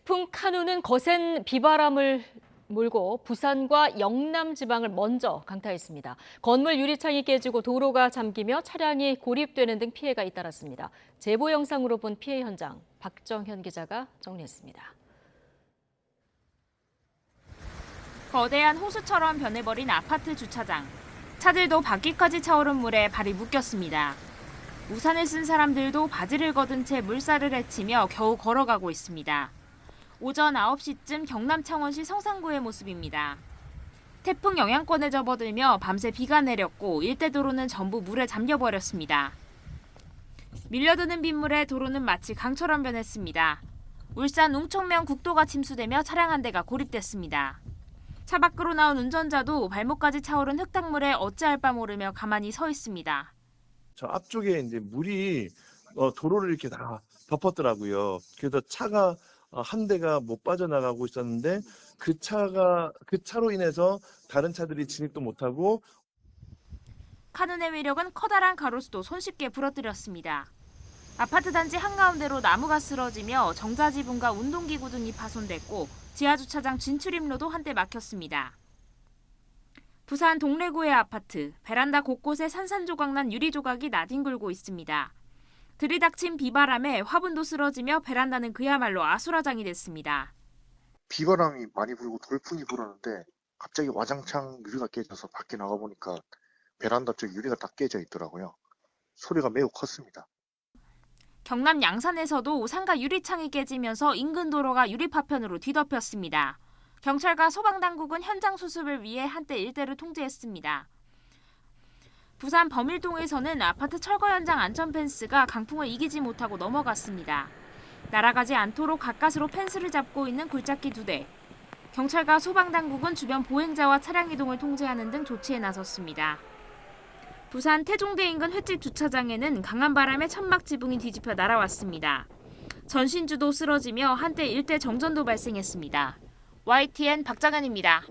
태풍 카누는 거센 비바람을 몰고 부산과 영남 지방을 먼저 강타했습니다. 건물 유리창이 깨지고 도로가 잠기며 차량이 고립되는 등 피해가 잇따랐습니다. 제보 영상으로 본 피해 현장, 박정현 기자가 정리했습니다. 거대한 호수처럼 변해버린 아파트 주차장. 차들도 바퀴까지 차오른 물에 발이 묶였습니다. 우산을 쓴 사람들도 바지를 걷은 채 물살을 헤치며 겨우 걸어가고 있습니다. 오전 9시쯤 경남 창원시 성산구의 모습입니다. 태풍 영향권에 접어들며 밤새 비가 내렸고 일대 도로는 전부 물에 잠겨버렸습니다. 밀려드는 빗물에 도로는 마치 강처럼 변했습니다. 울산 웅청면 국도가 침수되며 차량 한 대가 고립됐습니다. 차 밖으로 나온 운전자도 발목까지 차오른 흙탕물에 어찌할 바 모르며 가만히 서 있습니다. 저 앞쪽에 이제 물이 도로를 이렇게 다 덮었더라고요. 그래서 차가 한 대가 못 빠져나가고 있었는데 그 차로 인해서 다른 차들이 진입도 못하고. 카눈의 위력은 커다란 가로수도 손쉽게 부러뜨렸습니다. 아파트 단지 한가운데로 나무가 쓰러지며 정자지붕과 운동기구 등이 파손됐고 지하주차장 진출입로도 한때 막혔습니다. 부산 동래구의 아파트, 베란다 곳곳에 산산조각난 유리조각이 나뒹굴고 있습니다. 들이닥친 비바람에 화분도 쓰러지며 베란다는 그야말로 아수라장이 됐습니다. 비바람이 많이 불고 돌풍이 불었는데 갑자기 와장창 유리가 깨져서 밖에 나가보니까 베란다 쪽 유리가 다 깨져 있더라고요. 소리가 매우 컸습니다. 경남 양산에서도 상가 유리창이 깨지면서 인근 도로가 유리 파편으로 뒤덮였습니다. 경찰과 소방당국은 현장 수습을 위해 한때 일대를 통제했습니다. 부산 범일동에서는 아파트 철거 현장 안전 펜스가 강풍을 이기지 못하고 넘어갔습니다. 날아가지 않도록 가까스로 펜스를 잡고 있는 굴착기 2대. 경찰과 소방당국은 주변 보행자와 차량 이동을 통제하는 등 조치에 나섰습니다. 부산 태종대 인근 횟집 주차장에는 강한 바람에 천막 지붕이 뒤집혀 날아왔습니다. 전신주도 쓰러지며 한때 일대 정전도 발생했습니다. YTN 박정현입니다.